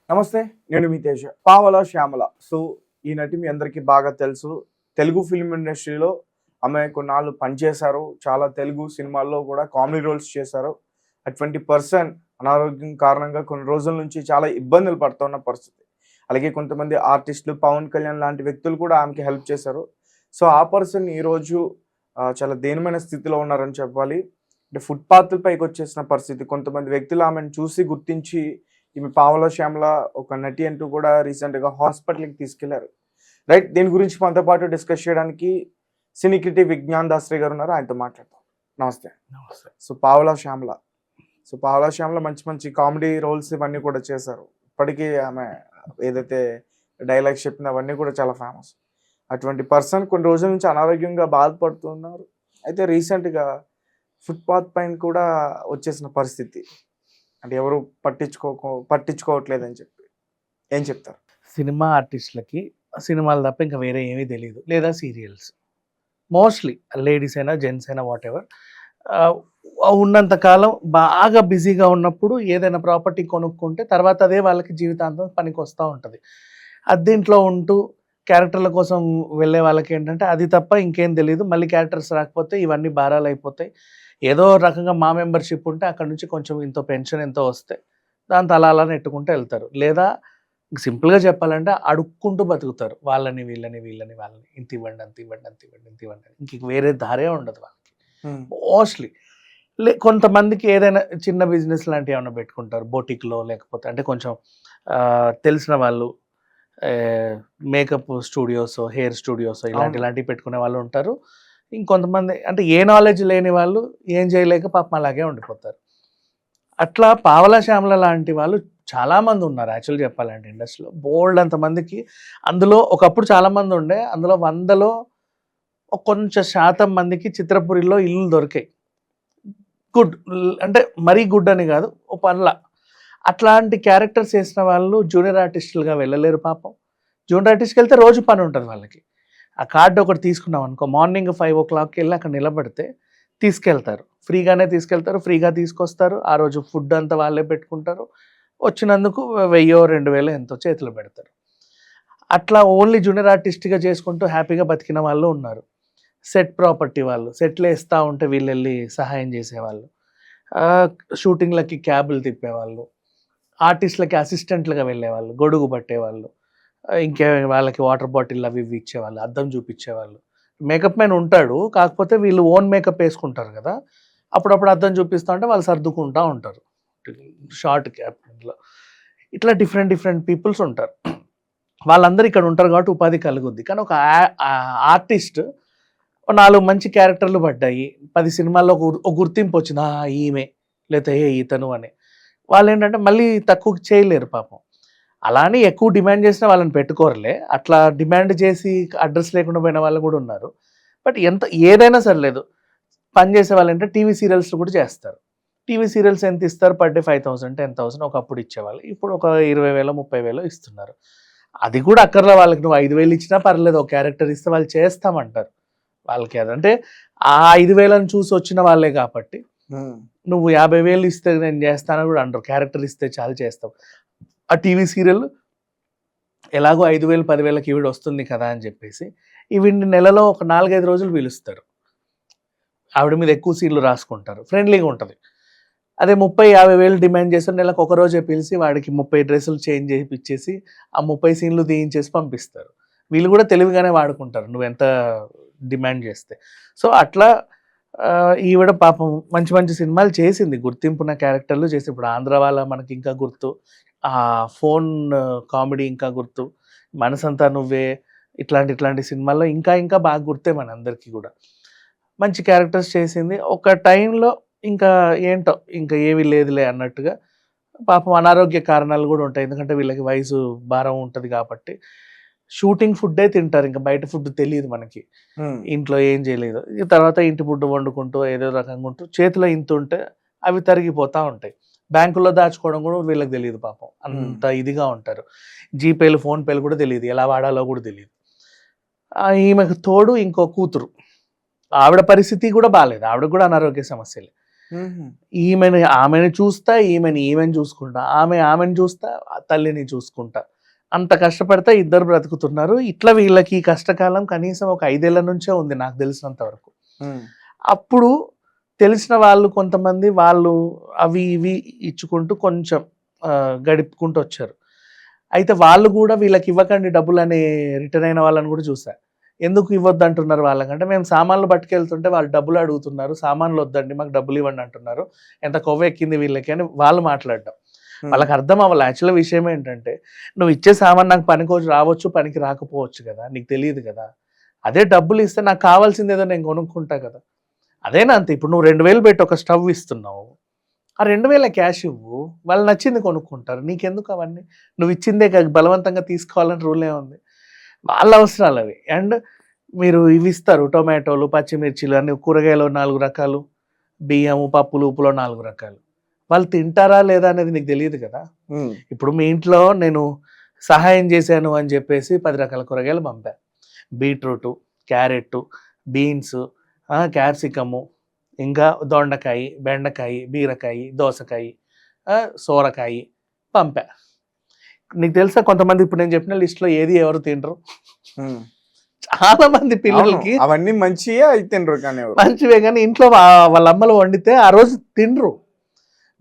నమస్తే, నేను మీ తేజ. పావల శ్యామల. సో ఈ నటి మీ అందరికీ బాగా తెలుసు. తెలుగు ఫిల్మ్ ఇండస్ట్రీలో ఆమె కొన్నాళ్ళు పనిచేశారు. చాలా తెలుగు సినిమాల్లో కూడా కామెడీ రోల్స్ చేశారు. అటువంటి పర్సన్ అనారోగ్యం కారణంగా కొన్ని రోజుల నుంచి చాలా ఇబ్బందులు పడుతున్న పరిస్థితి. అలాగే కొంతమంది ఆర్టిస్టులు, పవన్ కళ్యాణ్ లాంటి వ్యక్తులు కూడా ఆమెకి హెల్ప్ చేశారు. సో ఆ పర్సన్ ఈరోజు చాలా దీనమైన స్థితిలో ఉన్నారని చెప్పాలి. అంటే ఫుట్పాత్ పైకి వచ్చేసిన పరిస్థితి. కొంతమంది వ్యక్తులు ఆమెను చూసి గుర్తించి ఈమె పావల శ్యామల ఒక నటి అంటూ కూడా రీసెంట్గా హాస్పిటల్కి తీసుకెళ్లారు. రైట్, దీని గురించి మనతో పాటు డిస్కస్ చేయడానికి సినీ క్రిటిక్ విజ్ఞాన్ దాస్రే గారు ఉన్నారు. ఆయనతో మాట్లాడతాం. నమస్తే. నమస్తే. సో పావల శ్యామల మంచి మంచి కామెడీ రోల్స్ ఇవన్నీ కూడా చేశారు. ఇప్పటికీ ఆమె ఏదైతే డైలాగ్స్ చెప్పిన అవన్నీ కూడా చాలా ఫేమస్. అటువంటి పర్సన్ కొన్ని రోజుల నుంచి అనారోగ్యంగా బాధపడుతున్నారు. అయితే రీసెంట్గా ఫుట్పాత్ పైన కూడా వచ్చేసిన పరిస్థితి. అంటే ఎవరు పట్టించుకోవట్లేదని చెప్పి ఏం చెప్తారు? సినిమా ఆర్టిస్టులకి సినిమాలు తప్ప ఇంకా వేరే ఏమీ తెలియదు, లేదా సీరియల్స్. మోస్ట్లీ లేడీస్ అయినా జెంట్స్ అయినా వాట్ ఎవర్, ఉన్నంతకాలం బాగా బిజీగా ఉన్నప్పుడు ఏదైనా ప్రాపర్టీ కొనుక్కుంటే తర్వాత అదే వాళ్ళకి జీవితాంతం పనికి వస్తూ ఉంటుంది. అద్దీంట్లో ఉంటూ క్యారెక్టర్ల కోసం వెళ్ళే వాళ్ళకి ఏంటంటే అది తప్ప ఇంకేం తెలియదు. మళ్ళీ క్యారెక్టర్స్ రాకపోతే ఇవన్నీ భారాలు అయిపోతాయి. ఏదో రకంగా మా మెంబర్షిప్ ఉంటే అక్కడ నుంచి కొంచెం ఇంతో పెన్షన్ ఎంతో వస్తే దాంతో అలా నెట్టుకుంటూ వెళ్తారు. లేదా సింపుల్గా చెప్పాలంటే అడుక్కుంటూ బతుకుతారు. వాళ్ళని ఇంత ఇవ్వండి, అంత ఇవ్వండి, అంత ఇవ్వండి, ఇంత ఇవ్వండి, ఇంక వేరే దారే ఉండదు వాళ్ళకి. మోస్ట్లీ కొంతమందికి ఏదైనా చిన్న బిజినెస్ లాంటివి ఏమైనా పెట్టుకుంటారు, బొటిక్లో, లేకపోతే అంటే కొంచెం తెలిసిన వాళ్ళు మేకప్ స్టూడియోస్, హెయిర్ స్టూడియోస్ ఇలాంటివి పెట్టుకునే వాళ్ళు ఉంటారు. ఇంకొంతమంది అంటే ఏ నాలెడ్జ్ లేని వాళ్ళు ఏం చేయలేక పాపం అలాగే ఉండిపోతారు. అట్లా పావల శ్యామల లాంటి వాళ్ళు చాలామంది ఉన్నారు యాక్చువల్గా చెప్పాలంటే ఇండస్ట్రీలో. బోల్డ్ అంతమందికి అందులో ఒకప్పుడు చాలామంది ఉండే, అందులో 100లో కొంచెం శాతం మందికి చిత్రపురిలో ఇల్లు దొరికాయి. గుడ్ అంటే మరీ గుడ్ అని కాదు, ఓ పనుల అట్లాంటి క్యారెక్టర్స్ చేసిన వాళ్ళు జూనియర్ ఆర్టిస్టులుగా వెళ్ళలేరు పాపం. జూనియర్ ఆర్టిస్ట్కి వెళ్తే రోజు పని ఉంటుంది వాళ్ళకి. ఆ కార్డు ఒకటి తీసుకున్నాం అనుకో, మార్నింగ్ 5 o'clockకి వెళ్ళి అక్కడ నిలబడితే తీసుకెళ్తారు, ఫ్రీగానే తీసుకెళ్తారు, ఫ్రీగా తీసుకొస్తారు. ఆ రోజు ఫుడ్ అంతా వాళ్ళే పెట్టుకుంటారు. వచ్చినందుకు 1000-2000 ఎంతో చేతిలో పెడతారు. అట్లా ఓన్లీ జూనియర్ ఆర్టిస్ట్గా చేసుకుంటూ హ్యాపీగా బతికిన వాళ్ళు ఉన్నారు. సెట్ ప్రాపర్టీ వాళ్ళు, సెట్లు వేస్తూ ఉంటే వీళ్ళు వెళ్ళి సహాయం చేసేవాళ్ళు, షూటింగ్లకి క్యాబులు తిప్పేవాళ్ళు, ఆర్టిస్టులకి అసిస్టెంట్లుగా వెళ్ళేవాళ్ళు, గొడుగు పట్టేవాళ్ళు, ఇంకే వాళ్ళకి వాటర్ బాటిల్ అవి ఇవి ఇచ్చేవాళ్ళు, అద్దం చూపించేవాళ్ళు. మేకప్ మ్యాన్ ఉంటాడు, కాకపోతే వీళ్ళు ఓన్ మేకప్ వేసుకుంటారు కదా, అప్పుడప్పుడు అద్దం చూపిస్తూ ఉంటే వాళ్ళు సర్దుకుంటూ ఉంటారు షార్ట్ క్యాప్లో. ఇట్లా డిఫరెంట్ పీపుల్స్ ఉంటారు. వాళ్ళందరూ ఇక్కడ ఉంటారు కాబట్టి ఉపాధి కలుగుద్ది. కానీ ఒక ఆర్టిస్ట్ 4 మంచి క్యారెక్టర్లు పడ్డాయి, 10 సినిమాల్లో ఒక గుర్తింపు వచ్చింది, ఈమె లేకపోతే ఇతను అని, వాళ్ళు ఏంటంటే మళ్ళీ తక్కువ చేయలేరు పాపం. అలానే ఎక్కువ డిమాండ్ చేసినా వాళ్ళని పెట్టుకోరలే. అట్లా డిమాండ్ చేసి అడ్రస్ లేకుండా పోయిన వాళ్ళు కూడా ఉన్నారు. బట్ ఏదైనా సర్లేదు, పని చేసే వాళ్ళంటే టీవీ సీరియల్స్ కూడా చేస్తారు. టీవీ సీరియల్స్ ఎంత ఇస్తారు? పర్ డే 5,000, 10,000 ఒకప్పుడు ఇచ్చేవాళ్ళు. ఇప్పుడు ఒక 20,000, 30,000 ఇస్తున్నారు. అది కూడా అక్కర్లో వాళ్ళకి. నువ్వు 5,000 ఇచ్చినా పర్లేదు, ఒక క్యారెక్టర్ ఇస్తే వాళ్ళు చేస్తామంటారు. వాళ్ళకి అదంటే ఆ 5,000 చూసి వచ్చిన వాళ్ళే కాబట్టి, నువ్వు 50,000 ఇస్తే నేను చేస్తాను కూడా అంటారు. క్యారెక్టర్ ఇస్తే చాలు చేస్తావు. ఆ టీవీ సీరియల్ ఎలాగో 5,000, 10,000కి ఈవిడ వస్తుంది కదా అని చెప్పేసి ఈవిడ్ని నెలలో ఒక 4-5 రోజులు పిలుస్తారు. ఆవిడ మీద ఎక్కువ సీన్లు రాసుకుంటారు, ఫ్రెండ్లీగా ఉంటుంది. అదే 30,000-50,000 డిమాండ్ చేస్తారు, నెలకు ఒక రోజే పిలిచి వాడికి 30 డ్రెస్సులు చేంజ్ చేయించేసి ఆ 30 సీన్లు తీయించేసి పంపిస్తారు. వీళ్ళు కూడా తెలివిగానే వాడుకుంటారు నువ్వు ఎంత డిమాండ్ చేస్తే. సో అట్లా ఈవిడ పాపం మంచి మంచి సినిమాలు చేసింది, గుర్తింపున్న క్యారెక్టర్లు చేసి. ఇప్పుడు ఆంధ్ర వాళ్ళ మనకి ఇంకా గుర్తు, ఆ ఫోన్ కామెడీ ఇంకా గుర్తు, మనసంతా నువ్వే, ఇట్లాంటి సినిమాల్లో ఇంకా బాగా గుర్తే మనందరికీ కూడా. మంచి క్యారెక్టర్స్ చేసింది. ఒక టైంలో ఇంకా ఏంటో ఇంకా ఏమీ లేదులే అన్నట్టుగా పాపం అనారోగ్య కారణాలు కూడా ఉంటాయి. ఎందుకంటే వీళ్ళకి వయసు భారం ఉంటుంది కాబట్టి షూటింగ్ ఫుడ్డే తింటారు, ఇంకా బయట ఫుడ్ తెలియదు మనకి, ఇంట్లో ఏం చేయలేదు. తర్వాత ఇంటి ఫుడ్ వండుకుంటూ ఏదో రకంగా ఉంటూ చేతిలో ఇంత ఉంటే అవి తరిగిపోతూ ఉంటాయి. బ్యాంకుల్లో దాచుకోవడం కూడా వీళ్ళకి తెలియదు పాపం, అంత ఇదిగా ఉంటారు. జీపేలు, ఫోన్పేలు కూడా తెలియదు, ఎలా వాడాలో కూడా తెలియదు. ఈమెకు తోడు ఇంకో కూతురు, ఆవిడ పరిస్థితి కూడా బాగాలేదు, ఆవిడ కూడా అనారోగ్య సమస్యలే. ఆమెని చూస్తా, ఈమెని చూసుకుంటా, ఆమెని చూస్తా, తల్లిని చూసుకుంటా, అంత కష్టపడితే ఇద్దరు బ్రతుకుతున్నారు. ఇట్లా వీళ్ళకి ఈ కష్టకాలం కనీసం ఒక 5 ఏళ్ల నుంచే ఉంది నాకు తెలిసినంత వరకు. అప్పుడు తెలిసిన వాళ్ళు కొంతమంది వాళ్ళు అవి ఇవి ఇచ్చుకుంటూ కొంచెం గడుపుకుంటూ వచ్చారు. అయితే వాళ్ళు కూడా వీళ్ళకి ఇవ్వకండి డబ్బులు అని రిటర్న్ అయిన వాళ్ళని కూడా చూసా. ఎందుకు ఇవ్వద్దు అంటున్నారు వాళ్ళకంటే, మేము సామాన్లు పట్టుకెళ్తుంటే వాళ్ళు డబ్బులు అడుగుతున్నారు, సామాన్లు వద్దండి మాకు డబ్బులు ఇవ్వండి అంటున్నారు, ఎంత కొవ్వు ఎక్కింది వీళ్ళకి అని వాళ్ళు మాట్లాడడం. వాళ్ళకి అర్థం అవ్వాలి. యాక్చువల్ విషయం ఏంటంటే, నువ్వు ఇచ్చే సామాన్ నాకు పనికి రావచ్చు, పనికి రాకపోవచ్చు కదా, నీకు తెలియదు కదా. అదే డబ్బులు ఇస్తే నాకు కావాల్సింది ఏదో నేను కొనుక్కుంటా కదా. అదేనా అంతే. ఇప్పుడు నువ్వు 2000 పెట్టి ఒక స్టవ్ ఇస్తున్నావు, ఆ 2000 క్యాష్ ఇవ్వు, వాళ్ళు నచ్చింది కొనుక్కుంటారు, నీకెందుకు అవన్నీ. నువ్వు ఇచ్చిందే బలవంతంగా తీసుకోవాలని రూల్ ఏముంది. వాళ్ళ అవసరాలు అవి. అండ్ మీరు ఇవి ఇస్తారు, టొమాటోలు, పచ్చిమిర్చిలు అన్ని, కూరగాయలు 4 రకాలు, బియ్యము, పప్పులు, ఉప్పులో 4 రకాలు. వాళ్ళు తింటారా లేదా అనేది నీకు తెలియదు కదా. ఇప్పుడు మీ ఇంట్లో నేను సహాయం చేశాను అని చెప్పేసి 10 రకాల కూరగాయలు పంపా. బీట్రూటు, క్యారెట్, బీన్స్, క్యాప్సికము, ఇంకా దొండకాయ, బెండకాయ, బీరకాయ, దోసకాయ, సోరకాయ పంపా. నీకు తెలుసా కొంతమంది ఇప్పుడు నేను చెప్పిన లిస్ట్లో ఏది ఎవరు తినరు. చాలా మంది పిల్లలకి అవన్నీ మంచివే తినరు, కానీ మంచివే, కానీ ఇంట్లో వాళ్ళ అమ్మలు వండితే ఆ రోజు తినరు.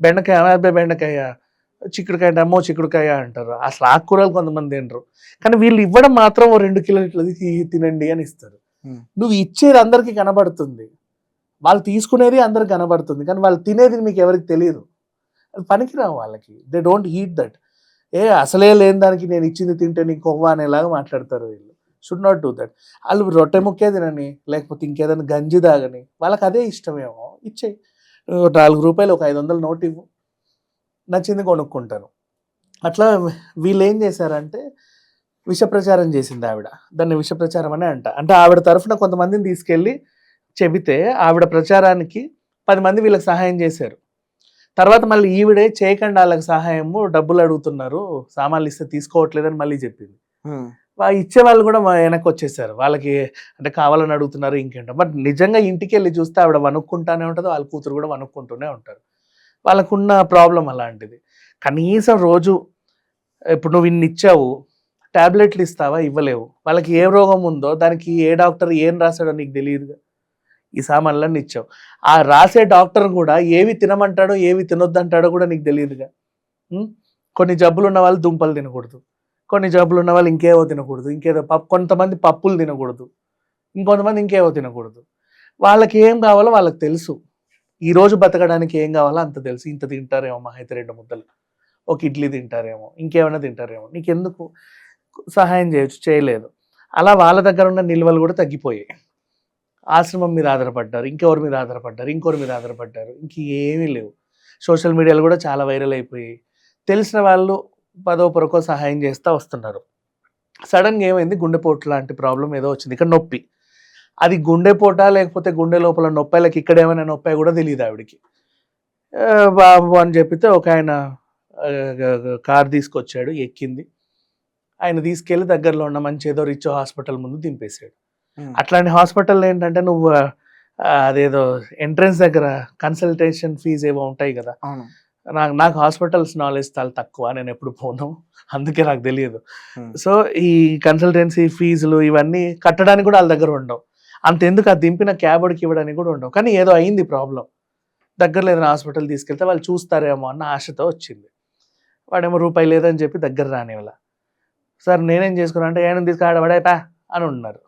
బెండకాయ, చిక్కుడుకాయ, అమ్మో చిక్కుడుకాయ అంటారు. అసలు ఆకుకూరలు కొంతమంది తినరు, కానీ వీళ్ళు ఇవ్వడం మాత్రం 2 కిలోలు ఇట్లా తినండి అని ఇస్తారు. నువ్వు ఇచ్చేది అందరికీ కనబడుతుంది, వాళ్ళు తీసుకునేది అందరికి కనబడుతుంది, కానీ వాళ్ళు తినేది మీకు ఎవరికి తెలియదు. అది పనికిరావు వాళ్ళకి. They don't eat that. అసలే లేని దానికి నేను ఇచ్చింది తింటే నీకు కొవ్వా అనేలాగా మాట్లాడతారు వీళ్ళు. Should not do that. వాళ్ళు రొట్టె ముక్కే తినని, లేకపోతే ఇంకేదైనా గంజి తాగని, వాళ్ళకి అదే ఇష్టమేమో, ఇచ్చేయి. 4 రూపాయలు ఒక 500 నోట్ ఇవ్వు, నచ్చింది కొనుక్కుంటారు. అట్లా వీళ్ళు ఏం చేశారంటే విషప్రచారం చేసింది ఆవిడ. దాన్ని విషప్రచారం అనే అంటే ఆవిడ తరఫున కొంతమందిని తీసుకెళ్ళి చెబితే ఆవిడ ప్రచారానికి 10 మంది వీళ్ళకి సహాయం చేశారు. తర్వాత మళ్ళీ ఈవిడే చేయకుండా వాళ్ళకి సహాయము, డబ్బులు అడుగుతున్నారు, సామాన్లు ఇస్తే తీసుకోవట్లేదని మళ్ళీ చెప్పింది. ఇచ్చే వాళ్ళు కూడా వెనక్కి వచ్చేసారు. వాళ్ళకి అంటే కావాలని అడుగుతున్నారు ఇంకేంటో. బట్ నిజంగా ఇంటికి వెళ్ళి చూస్తే ఆవిడ వణుక్కుంటానే ఉంటుంది, వాళ్ళ కూతురు కూడా వణుక్కుంటూనే ఉంటారు. వాళ్ళకున్న ప్రాబ్లం అలాంటిది. కనీసం రోజు ఇప్పుడు నువ్వు ఇన్ని ఇచ్చావు, టాబ్లెట్లు ఇస్తావా, ఇవ్వలేవు. వాళ్ళకి ఏ రోగం ఉందో దానికి ఏ డాక్టర్ ఏం రాశాడో నీకు తెలియదుగా. ఈ సామాన్లన్నీ ఇచ్చావు, ఆ రాసే డాక్టర్ కూడా ఏవి తినమంటాడో ఏవి తినొద్దంటాడో కూడా నీకు తెలియదుగా. కొన్ని జబ్బులు ఉన్న వాళ్ళు దుంపలు తినకూడదు, కొన్ని జబ్బులు ఉన్న వాళ్ళు ఇంకేవో తినకూడదు, ఇంకేదో కొంతమంది పప్పులు తినకూడదు, ఇంకొంతమంది ఇంకేవో తినకూడదు. వాళ్ళకి ఏం కావాలో వాళ్ళకి తెలుసు. ఈరోజు బతకడానికి ఏం కావాలో అంత తెలుసు. ఇంత తింటారేమో మా అయితే 2 ముద్దలు, ఒక ఇడ్లీ తింటారేమో, ఇంకేమైనా తింటారేమో, నీకెందుకు సహాయం చేయొచ్చు, చేయలేదు. అలా వాళ్ళ దగ్గర ఉన్న నిల్వలు కూడా తగ్గిపోయాయి. ఆశ్రమం మీద ఆధారపడ్డారు, ఇంకెవరి మీద ఆధారపడ్డారు, ఇంకొకరి మీద ఆధారపడ్డారు, ఇంకేమీ లేవు. సోషల్ మీడియాలో కూడా చాలా వైరల్ అయిపోయి తెలిసిన వాళ్ళు 10వ పొరకో సహాయం చేస్తూ వస్తున్నారు. సడన్గా ఏమైంది, గుండెపోటు లాంటి ప్రాబ్లం ఏదో వచ్చింది, ఇక్కడ నొప్పి. అది గుండెపోట లేకపోతే గుండె లోపల నొప్పాలకి ఇక్కడ ఏమైనా నొప్పి కూడా తెలియదు ఆవిడికి. బాబు అని చెప్పితే ఒక ఆయన కార్ తీసుకొచ్చాడు, ఎక్కింది. ఆయన తీసుకెళ్ళి దగ్గరలో ఉన్న మంచి ఏదో రిచ్ హాస్పిటల్ ముందు దింపేశాడు. అట్లాంటి హాస్పిటల్ ఏంటంటే నువ్వు అదేదో ఎంట్రన్స్ దగ్గర కన్సల్టేషన్ ఫీజు ఏవో ఉంటాయి కదా. నాకు హాస్పిటల్స్ నాలెడ్జ్ చాలా తక్కువ, నేను ఎప్పుడు పోను, అందుకే నాకు తెలియదు. సో ఈ కన్సల్టెన్సీ ఫీజులు ఇవన్నీ కట్టడానికి కూడా వాళ్ళ దగ్గర ఉండవు. అంతెందుకు ఆ దింపిన క్యాబోడికి ఇవ్వడానికి కూడా ఉండవు. కానీ ఏదో అయింది ప్రాబ్లం, దగ్గరలో ఏదైనా హాస్పిటల్ తీసుకెళ్తే వాళ్ళు చూస్తారేమో అన్న ఆశతో వచ్చింది. వాడేమో రూపాయి లేదని చెప్పి దగ్గర రానివ్వాల. సార్ నేనేం చేసుకున్నా అంటే ఏమైనా తీసుకురావడేపా అని ఉన్నారు.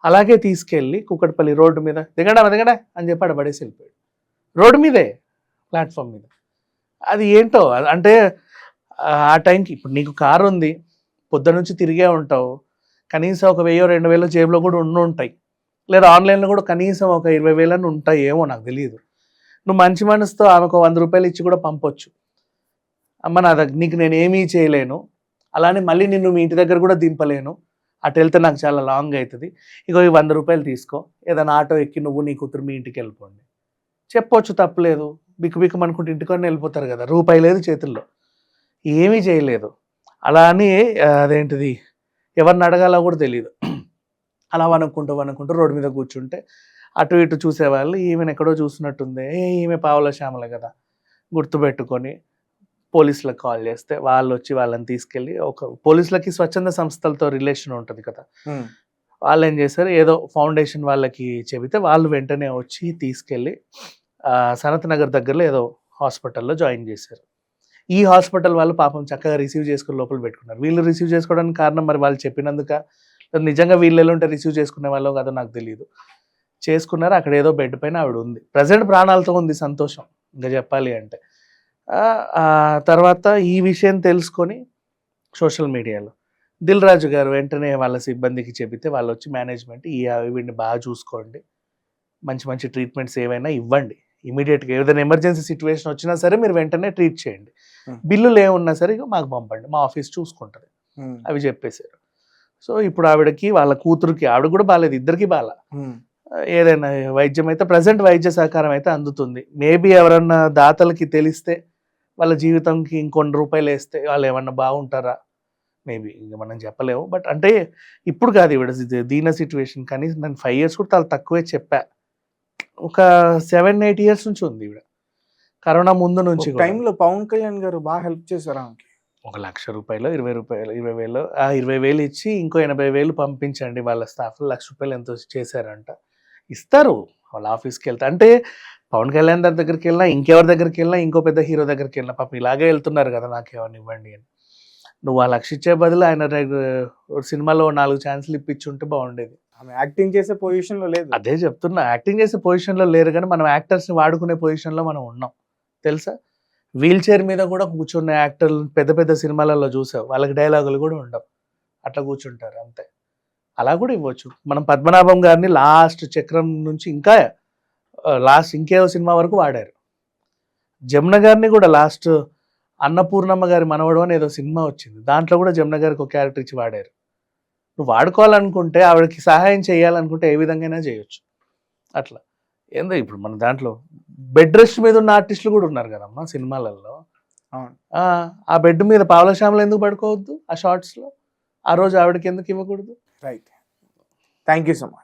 అలాగే తీసుకెళ్ళి కుక్కటిపల్లి రోడ్డు మీద దిగడా అని చెప్పి ఆడ పడేసి వెళ్ళిపోయాడు. రోడ్డు మీదే, ప్లాట్ఫామ్ మీద. అది ఏంటో అంటే ఆ టైంకి ఇప్పుడు నీకు కారు ఉంది, పొద్దున్న నుంచి తిరిగే ఉంటావు, కనీసం ఒక 1000-2000 జేబులో కూడా ఉంటాయి, లేదా ఆన్లైన్లో కూడా కనీసం ఒక 20,000 ఉంటాయి, ఏమో నాకు తెలియదు. నువ్వు మంచి మనసుతో ఆమెకు 100 రూపాయలు ఇచ్చి కూడా పంపొచ్చు. అమ్మ నా దగ్గర నీకు నేను ఏమీ చేయలేను, అలానే మళ్ళీ నిన్ను మీ ఇంటి దగ్గర కూడా దింపలేను, అటు వెళ్తే నాకు చాలా లాంగ్ అవుతుంది, ఇగో ఈ 100 రూపాయలు తీసుకో, ఏదైనా ఆటో ఎక్కి నువ్వు నీ కూతురు మీ ఇంటికి వెళ్ళిపోండి చెప్పొచ్చు, తప్పలేదు. బిక్కు అనుకుంటే ఇంటికొని వెళ్ళిపోతారు కదా, రూపాయి లేదు చేతుల్లో, ఏమీ చేయలేదు. అలా అని అదేంటిది ఎవరిని అడగాలో కూడా తెలియదు. అలా వనుక్కుంటూ రోడ్డు మీద కూర్చుంటే అటు ఇటు చూసేవాళ్ళు ఈమెను ఎక్కడో చూసినట్టుంది, ఈమె పావుల శ్యామల కదా గుర్తుపెట్టుకొని పోలీసులకు కాల్ చేస్తే వాళ్ళు వచ్చి వాళ్ళని తీసుకెళ్ళి, ఒక పోలీసులకి స్వచ్ఛంద సంస్థలతో రిలేషన్ ఉంటుంది కదా, వాళ్ళు ఏం చేశారు, ఏదో ఫౌండేషన్ వాళ్ళకి చెబితే వాళ్ళు వెంటనే వచ్చి తీసుకెళ్ళి సనత్ నగర్ దగ్గరలో ఏదో హాస్పిటల్లో జాయిన్ చేశారు. ఈ హాస్పిటల్ వాళ్ళు పాపం చక్కగా రిసీవ్ చేసుకుని లోపల పెట్టుకున్నారు. వీళ్ళు రిసీవ్ చేసుకోవడానికి కారణం మరి వాళ్ళు చెప్పినందుక, నిజంగా వీళ్ళు ఉంటే రిసీవ్ చేసుకునే వాళ్ళో కాదో నాకు తెలియదు. చేసుకున్నారు. అక్కడ ఏదో బెడ్ పైన ఆవిడ ఉంది, ప్రజెంట్ ప్రాణాలతో ఉంది, సంతోషం ఇంకా చెప్పాలి అంటే. తర్వాత ఈ విషయం తెలుసుకొని సోషల్ మీడియాలో దిల్ రాజు గారు వెంటనే వాళ్ళ సిబ్బందికి చెబితే వాళ్ళు వచ్చి మేనేజ్మెంట్ వీడిని బాగా చూసుకోండి, మంచి మంచి ట్రీట్మెంట్స్ ఏవైనా ఇవ్వండి, ఇమీడియట్గా ఏదైనా ఎమర్జెన్సీ సిచ్యువేషన్ వచ్చినా సరే మీరు వెంటనే ట్రీట్ చేయండి, బిల్లులు ఏమున్నా సరే మాకు పంపండి, మా ఆఫీస్ చూసుకుంటుంది, అవి చెప్పేశారు. సో ఇప్పుడు ఆవిడకి వాళ్ళ కూతురుకి, ఆవిడ కూడా బాగాలేదు, ఇద్దరికి బాగా, ఏదైనా వైద్యం అయితే ప్రజెంట్ వైద్య సహకారం అయితే అందుతుంది. మేబీ ఎవరన్నా దాతలకి తెలిస్తే వాళ్ళ జీవితంకి ఇంకొన్ని రూపాయలు వేస్తే వాళ్ళు ఏమన్నా బాగుంటారా, మేబీ ఇంకా మనం చెప్పలేము. బట్ అంటే ఇప్పుడు కాదు ఈవిడ దీన సిచ్యువేషన్, కానీ నేను 5 years కూడా చాలా తక్కువే చెప్పా, ఒక 7-8 years నుంచి ఉంది ఈవిడ, కరోనా ముందు నుంచి. టైంలో పవన్ కళ్యాణ్ గారు బాగా హెల్ప్ చేశారు ఆమెకి. 1,00,000 రూపాయలు, 20,000 20,000 ఇచ్చి ఇంకో 80,000 పంపించండి వాళ్ళ స్టాఫ్, 1,00,000 రూపాయలు ఎంతో చేశారంట. ఇస్తారు వాళ్ళ ఆఫీస్కి వెళ్తే. అంటే పవన్ కళ్యాణ్ దగ్గరికి వెళ్ళినా, ఇంకెవరి దగ్గరికి వెళ్ళినా, ఇంకో పెద్ద హీరో దగ్గరికి వెళ్ళినా పాపం ఇలాగే వెళ్తున్నారు కదా, నాకు ఏమన్నా ఇవ్వండి అని. నువ్వు ఆ 1,00,000 ఇచ్చే బదులు ఆయన సినిమాలో 4 ఛాన్సులు ఇప్పించుంటే బాగుండేది. ఆమె యాక్టింగ్ చేసే పొజిషన్ లో లేదు. అదే చెప్తున్నా, యాక్టింగ్ చేసే పొజిషన్ లో లేరు, కానీ మనం యాక్టర్స్ ని వాడుకునే పొజిషన్ లో మనం ఉన్నాం తెలుసా. వీల్ చైర్ మీద కూడా కూర్చున్న యాక్టర్లు పెద్ద పెద్ద సినిమాలలో చూసావు, వాళ్ళకి డైలాగులు కూడా ఉండవు, అట్లా కూర్చుంటారు అంతే. అలా కూడా ఇవ్వచ్చు. మనం పద్మనాభం గారిని లాస్ట్ చక్రం నుంచి ఇంకా లాస్ట్ ఇంకేదో సినిమా వరకు వాడారు. జమున గారిని కూడా లాస్ట్ అన్నపూర్ణమ్మ గారి మనవడు అని ఏదో సినిమా వచ్చింది, దాంట్లో కూడా జమున గారికి ఒక క్యారెక్టర్ ఇచ్చి వాడారు. నువ్వు వాడుకోవాలనుకుంటే, ఆవిడకి సహాయం చేయాలనుకుంటే ఏ విధంగా చేయొచ్చు అట్లా. ఏందో ఇప్పుడు మన దాంట్లో బెడ్ రెస్ట్ మీద ఉన్న ఆర్టిస్టులు కూడా ఉన్నారు కదమ్మా సినిమాలలో. ఆ బెడ్ మీద పావుల శ్యామలు ఎందుకు పడుకోవద్దు ఆ షార్ట్స్లో? ఆ రోజు ఆవిడకి ఎందుకు ఇవ్వకూడదు? Right, thank you so much.